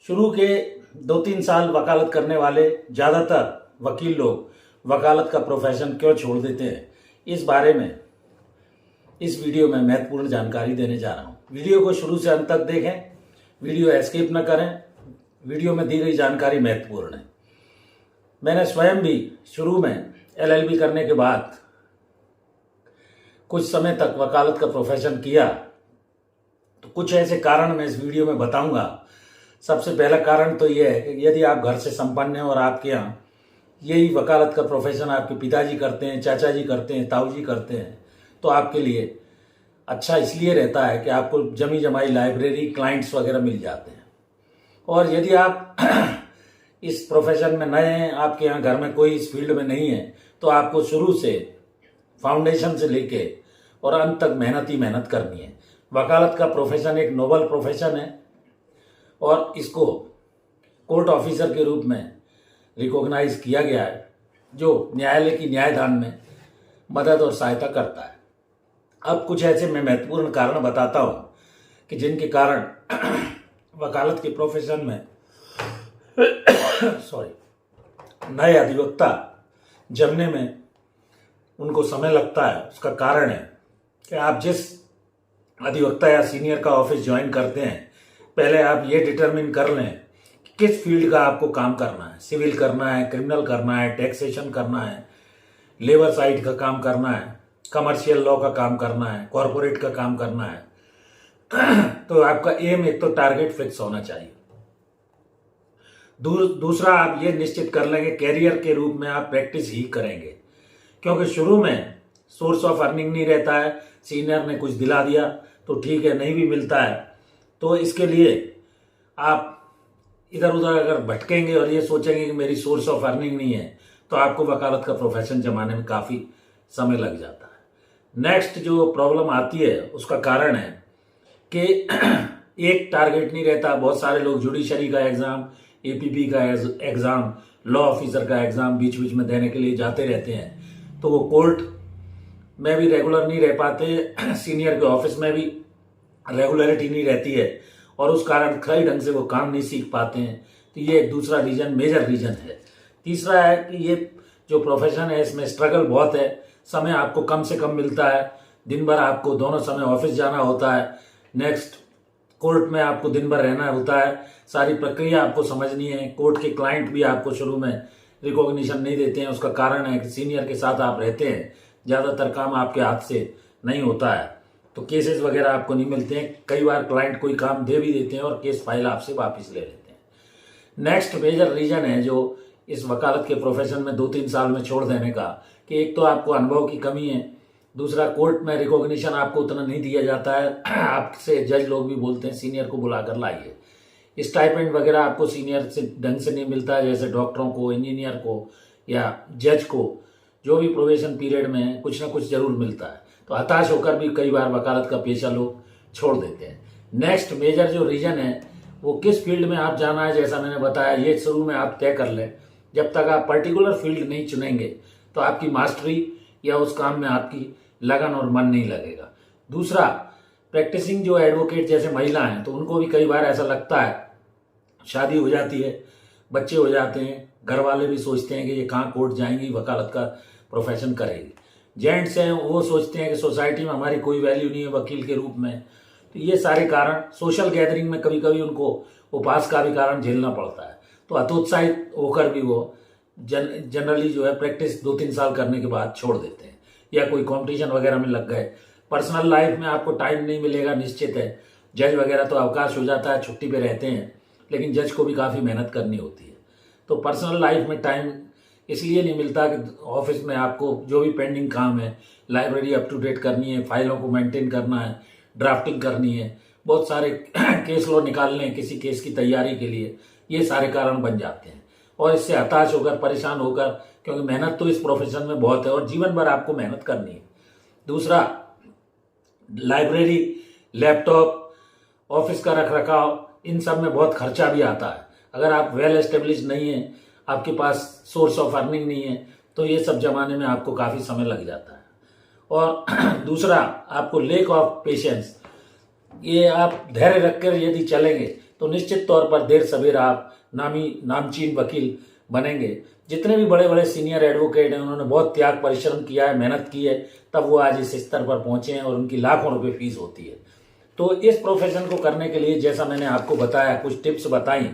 शुरू के 2-3 साल वकालत करने वाले ज़्यादातर वकील लोग वकालत का प्रोफेशन क्यों छोड़ देते हैं, इस बारे में इस वीडियो में महत्वपूर्ण जानकारी देने जा रहा हूँ। वीडियो को शुरू से अंत तक देखें, वीडियो एस्केप न करें। वीडियो में दी गई जानकारी महत्वपूर्ण है। मैंने स्वयं भी शुरू में LLB करने के बाद कुछ समय तक वकालत का प्रोफेशन किया, तो कुछ ऐसे कारण मैं इस वीडियो में बताऊंगा। सबसे पहला कारण तो यह है कि यदि आप घर से संपन्न हैं और आपके यहाँ यही वकालत का प्रोफेशन आपके पिताजी करते हैं, चाचा जी करते हैं, ताऊ जी करते हैं, तो आपके लिए अच्छा इसलिए रहता है कि आपको जमी जमाई लाइब्रेरी, क्लाइंट्स वगैरह मिल जाते हैं। और यदि आप इस प्रोफेशन में नए हैं, आपके यहाँ घर में कोई इस फील्ड में नहीं है, तो आपको शुरू से फाउंडेशन से लेके और अंत तक मेहनत ही मेहनत करनी है। वकालत का प्रोफेशन एक नोबल प्रोफेशन है और इसको कोर्ट ऑफिसर के रूप में रिकॉग्नाइज किया गया है, जो न्यायालय की न्यायदान में मदद और सहायता करता है। अब कुछ ऐसे मैं महत्वपूर्ण कारण बताता हूँ कि जिनके कारण वकालत के प्रोफेशन में नए अधिवक्ता जमने में उनको समय लगता है। उसका कारण है कि आप जिस अधिवक्ता या सीनियर का ऑफिस ज्वाइन करते हैं, पहले आप ये डिटरमिन कर लें कि किस फील्ड का आपको काम करना है। सिविल करना है, क्रिमिनल करना है, टैक्सेशन करना है, लेबर साइड का काम करना है, कमर्शियल लॉ का काम करना है, कॉरपोरेट का काम करना है। तो आपका एम एक तो टारगेट फिक्स होना चाहिए। दूसरा, आप ये निश्चित कर लेंगे कैरियर के रूप में आप प्रैक्टिस ही करेंगे, क्योंकि शुरू में सोर्स ऑफ अर्निंग नहीं रहता है। सीनियर ने कुछ दिला दिया तो ठीक है, नहीं भी मिलता है तो इसके लिए आप इधर उधर अगर भटकेंगे और ये सोचेंगे कि मेरी सोर्स ऑफ अर्निंग नहीं है, तो आपको वकालत का प्रोफेशन जमाने में काफ़ी समय लग जाता है। नेक्स्ट जो प्रॉब्लम आती है उसका कारण है कि एक टारगेट नहीं रहता। बहुत सारे लोग जुडिशरी का एग्ज़ाम, APP का एग्ज़ाम, लॉ ऑफिसर का एग्ज़ाम बीच बीच में देने के लिए जाते रहते हैं, तो वो कोर्ट में भी रेगुलर नहीं रह पाते, सीनियर के ऑफिस में भी रेगुलरिटी नहीं रहती है और उस कारण सही ढंग से वो काम नहीं सीख पाते हैं। तो ये एक दूसरा रीजन, मेजर रीजन है। तीसरा है कि ये जो प्रोफेशन है इसमें स्ट्रगल बहुत है। समय आपको कम से कम मिलता है। दिन भर आपको दोनों समय ऑफिस जाना होता है, नेक्स्ट कोर्ट में आपको दिन भर रहना होता है, सारी प्रक्रिया आपको समझनी है। कोर्ट के क्लाइंट भी आपको शुरू में रिकॉग्निशन नहीं देते हैं। उसका कारण है कि सीनियर के साथ आप रहते हैं, ज़्यादातर काम आपके हाथ से नहीं होता है, तो केसेस वगैरह आपको नहीं मिलते हैं। कई बार क्लाइंट कोई काम दे भी देते हैं और केस फाइल आपसे वापस ले लेते हैं। नेक्स्ट मेजर रीजन है जो इस वकालत के प्रोफेशन में 2-3 साल में छोड़ देने का, कि एक तो आपको अनुभव की कमी है, दूसरा कोर्ट में रिकॉग्निशन आपको उतना नहीं दिया जाता है। आपसे जज लोग भी बोलते हैं सीनियर को बुलाकर लाइए। स्टाइपेंड वगैरह आपको सीनियर से ढंग से नहीं मिलता है, जैसे डॉक्टरों को, इंजीनियर को या जज को, जो भी प्रोबेशन पीरियड में कुछ ना कुछ जरूर मिलता है। तो हताश होकर भी कई बार वकालत का पेशा लोग छोड़ देते हैं। नेक्स्ट मेजर जो रीजन है वो किस फील्ड में आप जाना है, जैसा मैंने बताया, ये शुरू में आप तय कर लें। जब तक आप पर्टिकुलर फील्ड नहीं चुनेंगे तो आपकी मास्टरी या उस काम में आपकी लगन और मन नहीं लगेगा। दूसरा, प्रैक्टिसिंग जो एडवोकेट जैसे महिला हैं, तो उनको भी कई बार ऐसा लगता है, शादी हो जाती है, बच्चे हो जाते हैं, घर वाले भी सोचते हैं कि ये कहाँ कोर्ट जाएंगी, वकालत का प्रोफेशन करेगी। जेंट्स हैं वो सोचते हैं कि सोसाइटी में हमारी कोई वैल्यू नहीं है वकील के रूप में। तो ये सारे कारण, सोशल गैदरिंग में कभी कभी उनको उपहास का भी कारण झेलना पड़ता है, तो हतोत्साहित होकर भी वो जनरली जो है प्रैक्टिस 2-3 साल करने के बाद छोड़ देते हैं या कोई कंपटीशन वगैरह में लग गए। पर्सनल लाइफ में आपको टाइम नहीं मिलेगा, निश्चित है। जज वगैरह तो अवकाश हो जाता है, छुट्टी पे रहते हैं, लेकिन जज को भी काफ़ी मेहनत करनी होती है। तो पर्सनल लाइफ में टाइम इसलिए नहीं मिलता कि ऑफिस में आपको जो भी पेंडिंग काम है, लाइब्रेरी अप टू डेट करनी है, फाइलों को मेंटेन करना है, ड्राफ्टिंग करनी है, बहुत सारे केस लॉ निकालने हैं किसी केस की तैयारी के लिए, ये सारे कारण बन जाते हैं। और इससे हताश होकर, परेशान होकर, क्योंकि मेहनत तो इस प्रोफेशन में बहुत है और जीवन भर आपको मेहनत करनी है। दूसरा, लाइब्रेरी, लैपटॉप, ऑफिस का रख रखाव, इन सब में बहुत खर्चा भी आता है। अगर आप वेल एस्टेब्लिश नहीं है, आपके पास सोर्स ऑफ अर्निंग नहीं है, तो ये सब जमाने में आपको काफ़ी समय लग जाता है। और दूसरा, आपको लेक ऑफ पेशेंस, ये आप धैर्य रखकर यदि चलेंगे तो निश्चित तौर पर देर सवेर आप नामचीन वकील बनेंगे। जितने भी बड़े बड़े सीनियर एडवोकेट हैं उन्होंने बहुत त्याग परिश्रम किया है, मेहनत की है, तब वो आज इस स्तर पर पहुंचे हैं और उनकी लाखों रुपए फीस होती है। तो इस प्रोफेशन को करने के लिए जैसा मैंने आपको बताया, कुछ टिप्स बताई,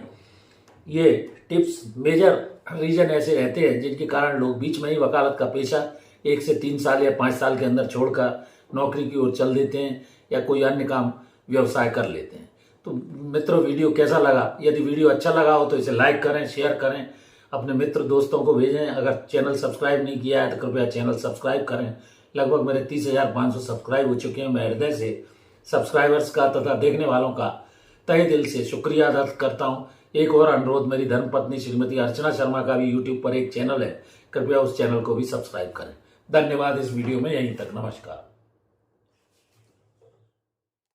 ये टिप्स मेजर रीजन ऐसे रहते हैं जिनके कारण लोग बीच में ही वकालत का पेशा 1 से 3 साल या 5 साल के अंदर छोड़कर नौकरी की ओर चल देते हैं या कोई अन्य काम व्यवसाय कर लेते हैं। तो मित्रों, वीडियो कैसा लगा? यदि वीडियो अच्छा लगा हो तो इसे लाइक करें, शेयर करें, अपने मित्र दोस्तों को भेजें। अगर चैनल सब्सक्राइब नहीं किया है तो कृपया चैनल सब्सक्राइब करें। लगभग मेरे 30,500 सब्सक्राइब हो चुके हैं। मैं हृदय से सब्सक्राइबर्स का तथा देखने वालों का तहे दिल से शुक्रिया अदा करता हूं। एक और अनुरोध, मेरी धर्मपत्नी श्रीमती अर्चना शर्मा का भी यूट्यूब पर एक चैनल है, कृपया उस चैनल को भी सब्सक्राइब करें। धन्यवाद। इस वीडियो में यहीं तक। नमस्कार।